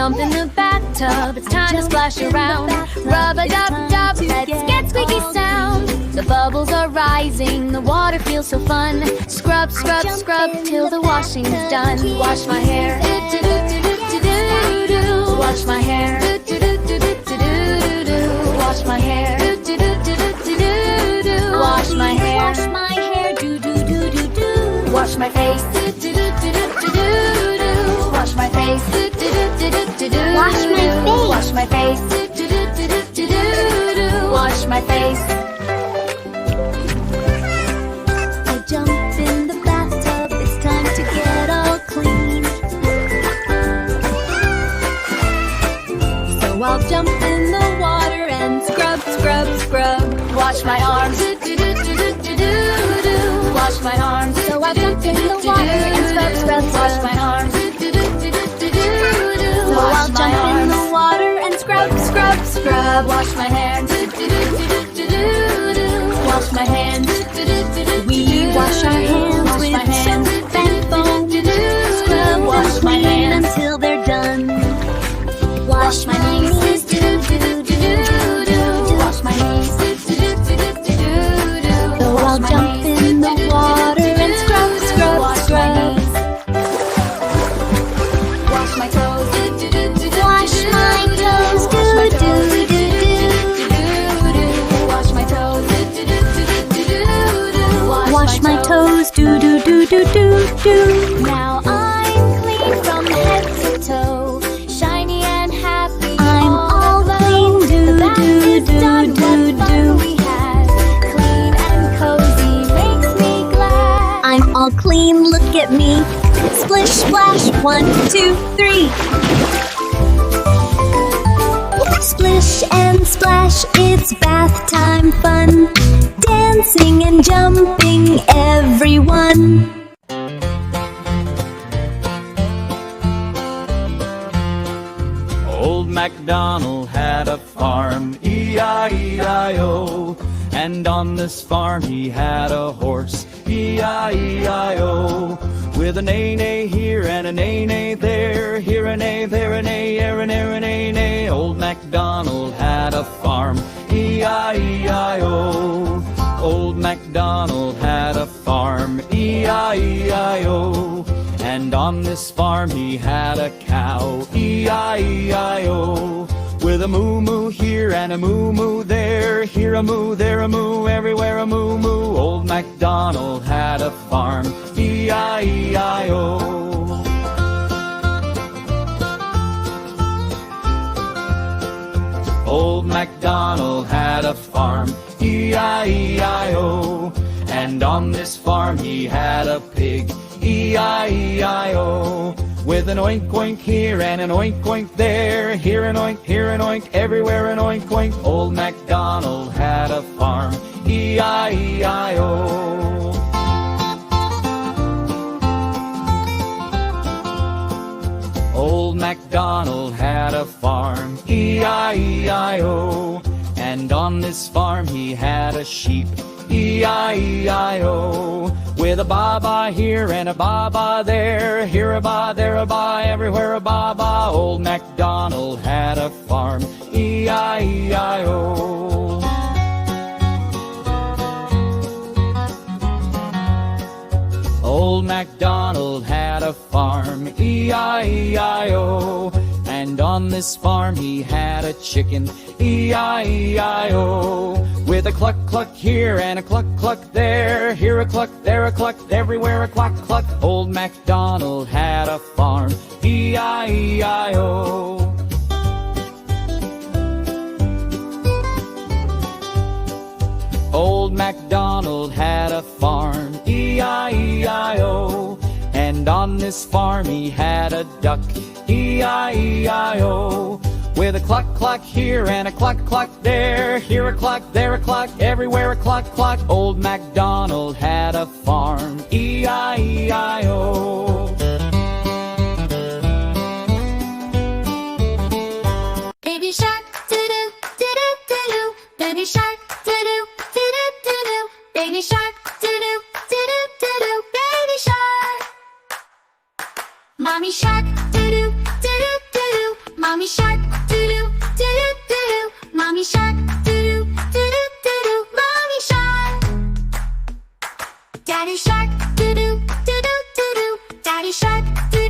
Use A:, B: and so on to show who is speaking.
A: jump in the bathtub, it's time to splash around. Rub-a-dub-dub, let's get squeaky sound. The bubbles are rising, the water feels so fun. Scrub, scrub, scrub till the washing is done. Wash my hair, wash my hair, wash my hair, wash my hair, wash my hair, do do do do do. Wash my face, wash my face, wash my face, wash my face, wash my face. I jump in the bathtub, it's time to get all clean. So I'll jump in the water and scrub, scrub, scrub. Wash my arms, wash my arms. So I'll jump in the water and scrub, scrub, scrub. Wash my arms. So I'll jump in the water and scrub, scrub, scrub. Wash my hands, wash my hands. We wash our hands with soap and foam. Scrub wash my hands until they're done. Wash my knees, wash my knees. So I'll jump in the water and scrub, scrub, scrub. Wash my toes, wash my toes, do do do do. Wash my toes, wash my toes, do do do do do do. Now I'm clean from head to toe, shiny and happy. I'm all clean, do do do do do. We had clean and cozy, makes me glad. I'm all clean, look at me. Splish splash, 1, 2, 3. Splish and splash, it's bath time fun. Dancing and jumping, everyone.
B: Old MacDonald had a farm, E-I-E-I-O. And on this farm he had a horse, E-I-E-I-O. With a neigh-neigh here and a neigh-neigh there, here a neigh, there a neigh, here a neigh, a neigh-neigh. Old MacDonald had a farm, E-I-E-I-O. Old MacDonald had a farm, E-I-E-I-O. And on this farm he had a cow, E-I-E-I-O. With a moo-moo here and a moo-moo there, here a moo, there a moo, everywhere a moo-moo. Old MacDonald had a farm, E-I-E-I-O. Old MacDonald had a farm, E-I-E-I-O. And on this farm he had a pig, E-I-E-I-O. With an oink oink here and an oink oink there, here an oink, everywhere an oink oink. Old MacDonald had a farm, E-I-E-I-O. Old MacDonald had a farm, E-I-E-I-O. And on this farm he had a sheep, E-I-E-I-O. With a ba-ba here and a ba-ba there, here a ba, there a ba, everywhere a ba-ba. Old MacDonald had a farm, E-I-E-I-O. Old MacDonald had a farm, E-I-E-I-O. And on this farm he had a chicken, E-I-E-I-O. With a cluck cluck here and a cluck cluck there, here a cluck, there a cluck, everywhere a cluck cluck. Old MacDonald had a farm, E-I-E-I-O. Old MacDonald had a farm, E-I-E-I-O. And on this farm he had a duck, E-I-E-I-O. With a cluck cluck here and a cluck cluck there, here a cluck, there a cluck, everywhere a cluck cluck. Old MacDonald had a farm, E-I-E-I-O.
A: Baby shark, doo-doo, doo-doo, doo-doo. Baby shark, doo-doo, doo-doo, doo-doo. Baby shark, doo-doo, doo-doo, doo-doo. Baby shark. Mommy shark, doo-doo, doo-doo, doo-doo. Mommy shark, doo-doo, doo-doo, doo-doo. Mommy shark, doo-doo, doo-doo, doo-doo. Mommy shark. Daddy shark, doo-doo, doo-doo, doo-doo. Daddy shark, doo-doo.